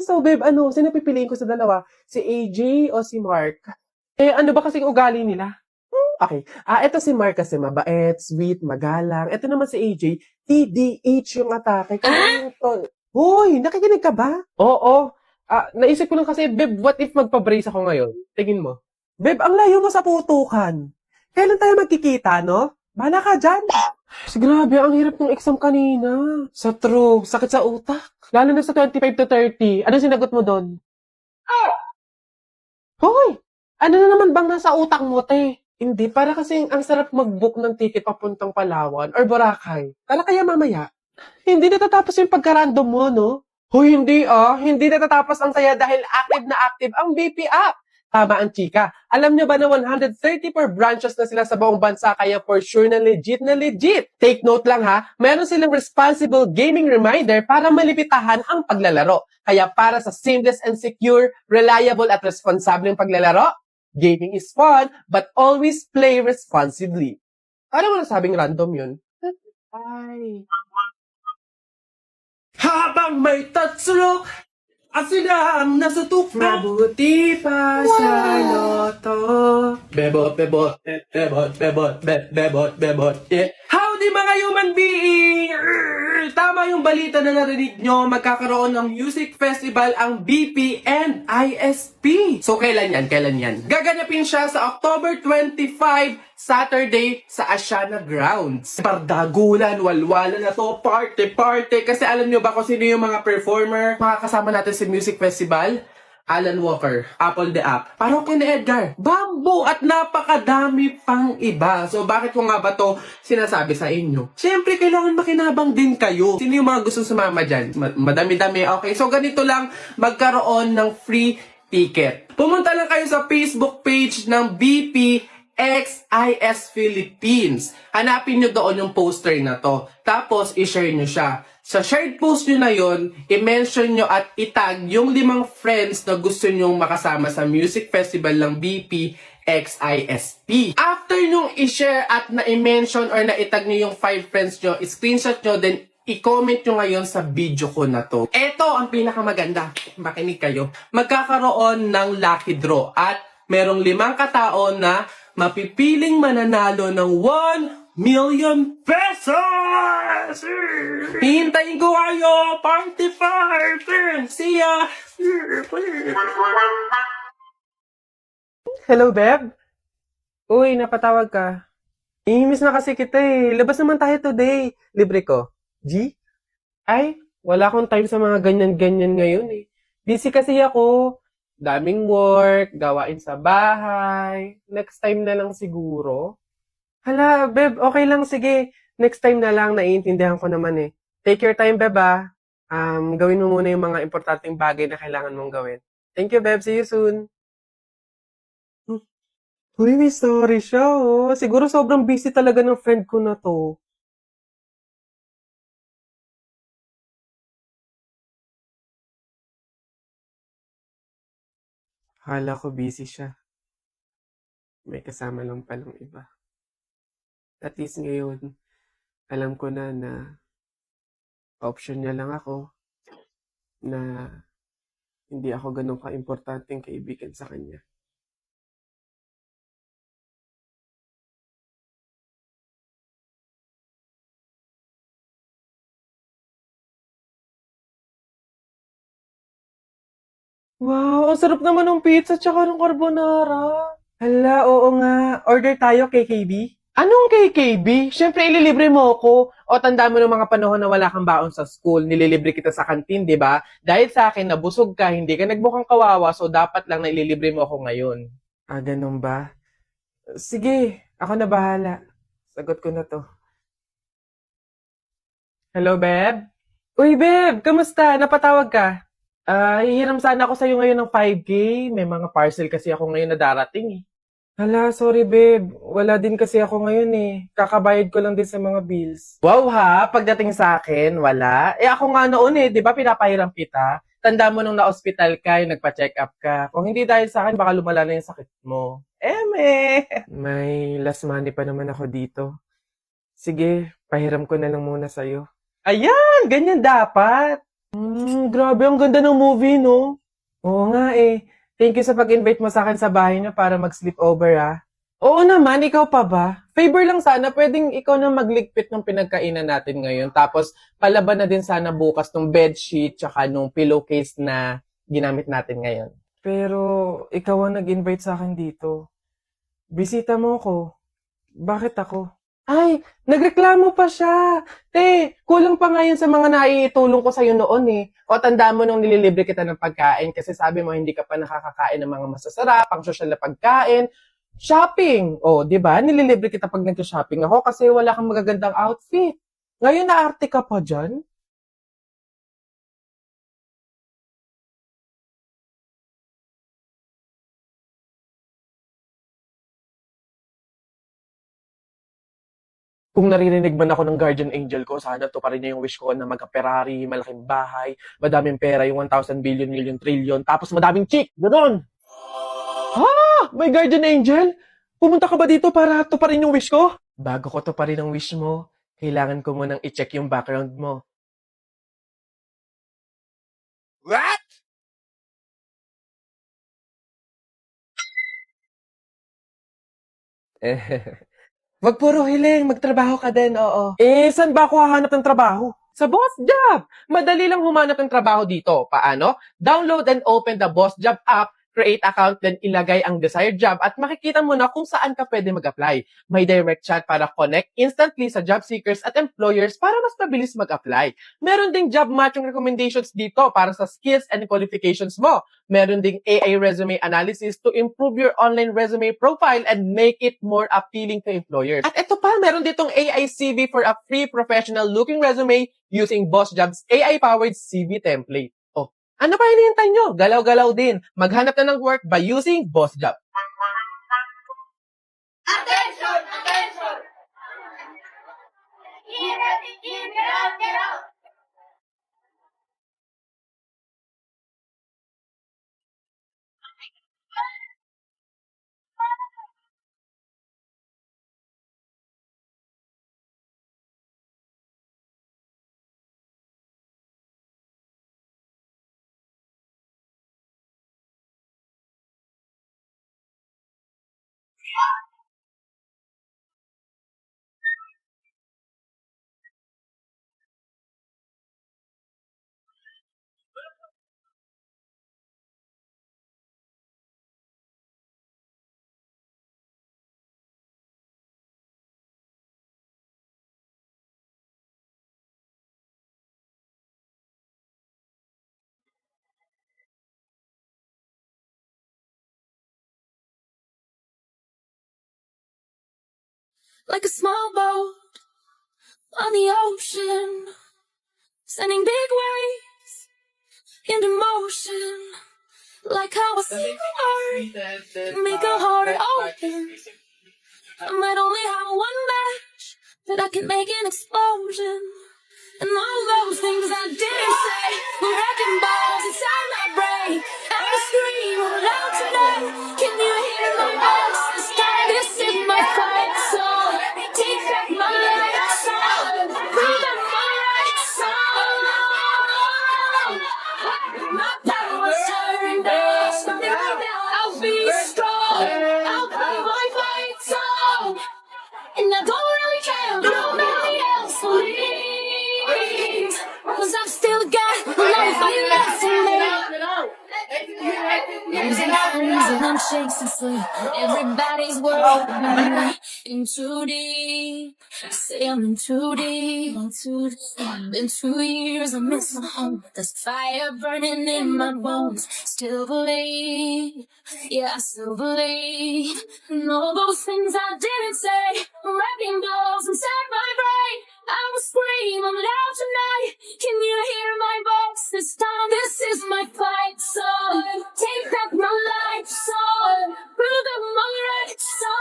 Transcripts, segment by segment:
So, babe, sino pipiliin ko sa dalawa? Si AJ o si Mark? Eh, ano ba kasing ugali nila? Okay. Ito si Mark kasi mabait, sweet, magalang. Ito naman si AJ, TDH yung atake. Kaya yung to. Hoy, nakikinig ka ba? Oo. Naisip ko lang kasi, babe, what if magpa-brace ako ngayon? Tingin mo. Babe, ang layo mo sa putukan. Kailan tayo magkikita, no? Bahala ka dyan. Grabe, ang hirap ng exam kanina. Sa true, sakit sa utak. Lalo na sa 25 to 30. Ano sinagot mo doon? Hoy! Ano na naman bang nasa utak mo, te? Hindi, para kasing ang sarap mag-book ng ticket papuntang Palawan or Boracay. Tala kaya mamaya. Hindi natatapos yung pagka-random mo, no? Hoy, hindi ah. Hindi natatapos ang saya dahil active na active ang BP app. Tama ang chika. Alam nyo ba na 134 branches na sila sa buong bansa kaya for sure na legit na legit. Take note lang ha, meron silang responsible gaming reminder para malipitahan ang paglalaro. Kaya para sa seamless and secure, reliable at responsableng paglalaro, gaming is fun but always play responsibly. Ano mo nasabing random yun? Ay. Habang may tatsulok, sila ang nasa tukma. Mabuti pa sa loto. Bebot, bebot, bebot, bebot, bebot, bebot, yeah. Howdy mga human being! Tama yung balita na narinig nyo, magkakaroon ng music festival ang BP and ISP. So kailan yan? Kailan yan? Gaganapin siya sa October 25, Saturday sa Asiana Grounds. Pardagulan, walwalan na to, party. Kasi alam nyo ba kung sino yung mga performer makakasama natin sa music festival? Alan Walker, Apple the App, Parokya ni Edgar, Bamboo, at napakadami pang iba. So bakit ko nga ba to sinasabi sa inyo? Siyempre, kailangan makinabang din kayo. Sino yung mga gusto sumama dyan? Madami-dami. Okay, so ganito lang, magkaroon ng free ticket. Pumunta lang kayo sa Facebook page ng BP XIS Philippines. Hanapin nyo doon yung poster na to. Tapos, i-share nyo siya. Sa shared post nyo na yon, i-mention nyo at itag yung 5 friends na gusto nyo makasama sa music festival ng BP XISP. After nyo i-share at na-mention or na-itag nyo yung 5 friends nyo, i-screenshot nyo, then i-comment nyo ngayon sa video ko na to. Ito ang pinakamaganda. Makinig kayo. Magkakaroon ng lucky draw at merong 5 katao na mapipiling mananalo ng 1 million pesos! Hintayin ko kayo! Party! See ya! Hello, Beb? Uy, napatawag ka. Imiss na kasi kita eh. Labas naman tayo today. Libre ko. G? Ay, wala akong time sa mga ganyan-ganyan ngayon eh. Busy kasi ako. Daming work, gawain sa bahay. Next time na lang siguro. Hala, Beb, okay lang, sige. Next time na lang, naiintindihan ko naman eh. Take your time, Beb ah. Gawin mo muna yung mga importanteng bagay na kailangan mong gawin. Thank you, Beb. See you soon. Uy, may story siya oh. Siguro sobrang busy talaga ng friend ko na to. Hala ko busy siya. May kasama lang palang iba. At least ngayon, alam ko na option niya lang ako na hindi ako ganun ka-importanteng kaibigan sa kanya. Wow, ang sarap naman ng pizza tsaka ng carbonara. Hala, oo nga. Order tayo, KKB. Anong KKB? Siyempre, ililibre mo ako. O tanda mo ng mga panahon na wala kang baon sa school, nililibre kita sa kantin, di ba? Dahil sa akin, nabusog ka, hindi ka nagbukang kawawa, so dapat lang na ililibre mo ako ngayon. Ganun ba? Sige, ako na bahala. Sagot ko na to. Hello, Beb? Uy, Beb! Kamusta? Napatawag ka? Hihiram sana ako sa'yo ngayon ng 5K. May mga parcel kasi ako ngayon na darating eh. Hala, sorry babe. Wala din kasi ako ngayon eh. Kakabayad ko lang din sa mga bills. Wow ha, pagdating sa akin, wala. Ako nga noon eh, di ba pinapahiram kita? Tanda mo nung na-hospital ka, yung nagpa-check up ka. Kung hindi dahil sa akin, baka lumala na yung sakit mo. Eme! May last money pa naman ako dito. Sige, pahiram ko na lang muna sa'yo. Ayan! Ganyan dapat! Grabe, ang ganda ng movie, no? Oo nga eh. Thank you sa pag-invite mo sa akin sa bahay niyo para mag-sleepover, ah. Oo naman, ikaw pa ba? Favor lang sana, pwedeng ikaw na magligpit ng pinagkainan natin ngayon. Tapos, palaban na din sana bukas ng bedsheet tsaka nung pillowcase na ginamit natin ngayon. Pero, ikaw ang nag-invite sa akin dito. Bisita mo ko. Bakit ako? Ay, nagreklamo pa siya. Te, kulang pa nga yun sa mga naiitulong ko sa'yo noon eh. O tandaan mo nung nililibre kita ng pagkain kasi sabi mo hindi ka pa nakakakain ng mga masasarap, pang social na pagkain. Shopping. O, di ba? Nililibre kita pag nag-shopping ako kasi wala kang magagandang outfit. Ngayon naarte ka pa dyan? Kung naririnig man ako ng guardian angel ko, sana to pa rin niya yung wish ko na magka-Ferrari, malaking bahay, madaming pera, yung 1,000 billion, million, trillion, tapos madaming chick, gano'n. Ha? May guardian angel? Pumunta ka ba dito para to pa rin yung wish ko? Bago ko to pa rin ang wish mo, kailangan ko munang i-check yung background mo. What? Wag puro hiling, magtrabaho ka din, oo. Eh, saan ba ako hahanap ng trabaho? Sa Boss Job! Madali lang humanap ng trabaho dito. Paano? Download and open the Boss Job app, create account, then ilagay ang desired job at makikita mo na kung saan ka pwede mag-apply. May direct chat para connect instantly sa job seekers at employers para mas mabilis mag-apply. Meron ding job matching recommendations dito para sa skills and qualifications mo. Meron ding AI resume analysis to improve your online resume profile and make it more appealing to employers. At ito pa, meron ditong AI CV for a free professional looking resume using Boss Jobs AI-powered CV template. Oh, ano pa hinihintay nyo? Galaw-galaw din. Maghanap na ng work by using Boss Job. Attention! Attention! Get out! Like a small boat on the ocean, sending big waves into motion. Like how a single word can make a heart open. I might only have one match, but I can make an explosion. And all those things I didn't say were wrecking balls inside my brain. And I scream aloud tonight. Can you hear my voice? This time, this is my fight song. Take back my life song. Bring back my right song. My power's turned on. I'll be strong. I'll play my fight song. And I don't really care if nobody else believes. Cause I've still got life left in me. Losing friends and I'm chasing sleep. Everybody's world in too deep. Sailing too deep. Been 2 years, I miss my home. There's fire burning in my bones. Still believe, yeah, I still believe. And all those things I didn't say, wrecking balls inside my brain. I will scream, I'm loud tonight. Can you hear my voice this time? This is my fight song. Take back my life song. Prove that I'm right song.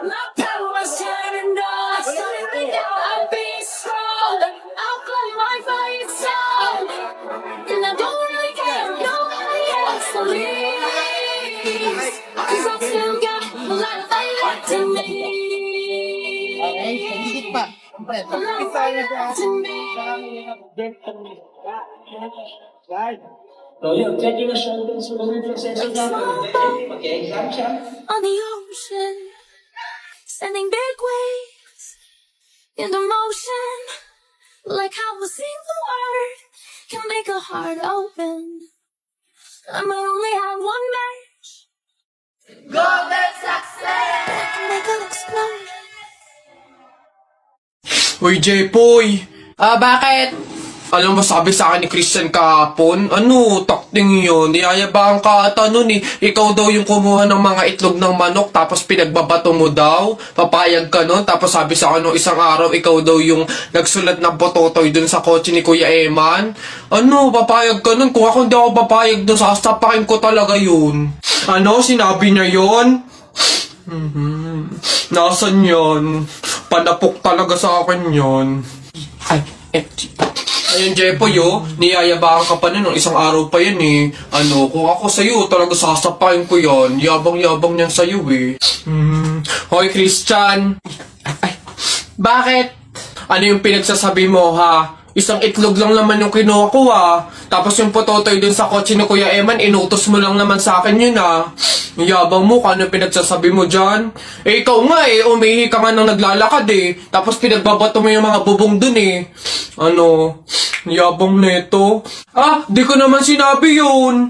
My power's turned on. I'll be strong. I'll play my fight song. And I don't really care if nobody else believes. Cause I've still got life left in me. Okay, isip pa. to me. On the ocean, sending big waves into motion, like how a single word can make a heart open. I might only have one match, Golden success! but I can make an explosion. Uy, Jepoy! Bakit? Alam mo, sabi sa akin ni Christian kahapon, takting yun, niyayabang ka ata nun eh. Ikaw daw yung kumuha ng mga itlog ng manok, tapos pinagbabato mo daw, papayag ka nun, tapos sabi sa akin nung isang araw, ikaw daw yung nagsulat ng pototoy dun sa kotse ni Kuya Eman. Papayag ka nun, kung ako hindi ako papayag dun, sasapakin ko talaga yun. Sinabi niya yun? Nasaan yan? Panapok talaga sa akin yun. Ayun, Jepoy, niyayabangan ka pa nun, isang araw pa yan eh. Kung ako sa'yo, talaga sasapain ko yan. Yabang-yabang niyan sa'yo eh. Hoy, Christian! Bakit? Ano yung pinagsasabi mo, ha? Isang itlog lang naman yung kinuha ko, ha? Tapos yung pototoy dun sa kotse ni Kuya Eman, inutos mo lang naman sa akin yun, ha? Yabang mo, kung ano yung pinagsasabi mo dyan? Ikaw nga umihi ka nga nang naglalakad eh. Tapos pinagbabato mo yung mga bubong dun eh. Yabang neto. Di ko naman sinabi yun.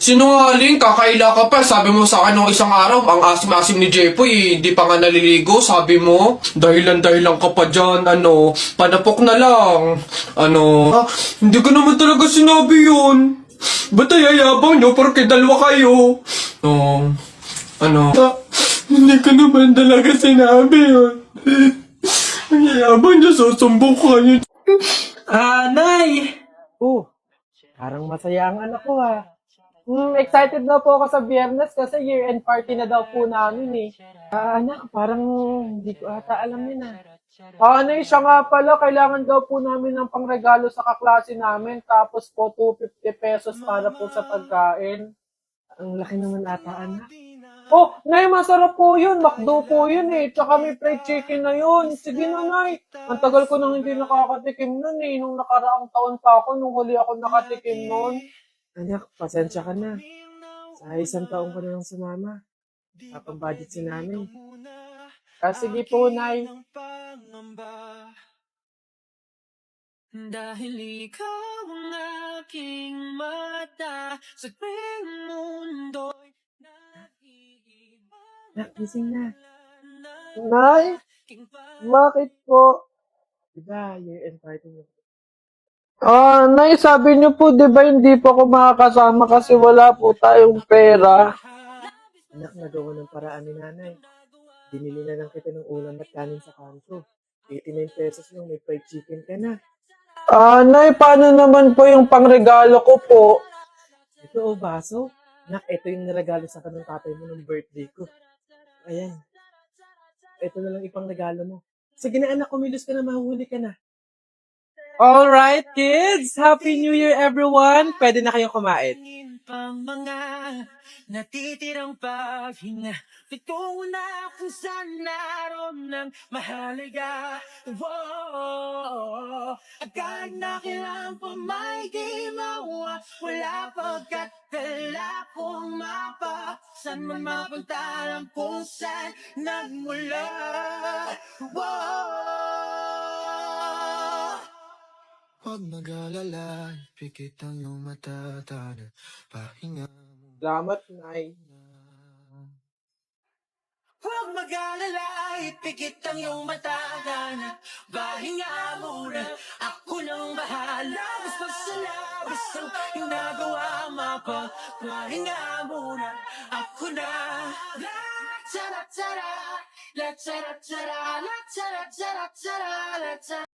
Sinungaling, kakaila ka pa. Sabi mo sa akin nung isang araw, ang asim-asim ni Jepoy, hindi pa nga naliligo, sabi mo. Dahilan-dahilan ka pa dyan, panapok na lang. Hindi ko naman talaga sinabi yun. Ba't ayayabang nyo? Porque dalawa kayo. Hindi ko naman talaga sinabi yun. Ayayabang nyo, susumbong kayo. Nay! Parang masaya ang anak ko excited na po ako sa Biyernes kasi year-end party na daw po namin eh. Anak, parang hindi ko ata alam yun Nay, siya nga pala, kailangan daw po namin ng pangregalo sa kaklase namin tapos po 250 pesos para po sa pagkain. Ang laki naman ata, anak. Nay, masarap po yun. McDo po yun eh. Tsaka may fried chicken na yun. Sige na, Nay. Ang tagal ko nang hindi nakakatikim nun eh. Nung nakaraang taon pa ako, nung huli ako nakatikim nun. Anak, pasensya ka na. Sa isang taon ko na lang sumama. Kapang-budget si nanay. Sige po, Nay. Dahil ikaw ang aking mata sa tuwing mundo'y Nak, gising na. Nay, bakit po? Diba, year-end party niyo? Nay, sabi niyo po, diba hindi po ako makakasama kasi wala po tayong pera. Anak, nagawa ng paraan ni nanay. Binili na lang kita ng ulam at kanin sa kanto. 89 pesos lang, may fried chicken ka na. Nay, paano naman po yung pangregalo ko po? Ito baso. Nak, ito yung niregalo sa kanong tatay mo ng birthday ko. Ayan. Ito na lang ipang regalo mo. Sige na anak, kumilos ka na, mahuhuli ka na. Alright, kids! Happy New Year, everyone! Pwede na kayong kumain. pang mga natitirang paghinga Pitungo na kung saan naroon ng mahalaga Agad na kailangan pa may di mawa Wala pagkatala kung mapa Saan man mapunta lang kung saan nagmula Huwag mag-alala, pikit ang iyong mata, tana, pahinga mo Salamat, Nay. Huwag mag-alala, ipikit ang iyong mata, tana, pahinga muna, ako nang bahala, mas magsalabas ang iyong nagawa, pahinga muna, ako na. La tara tara, la tara tara, la tara tara tara, la tara.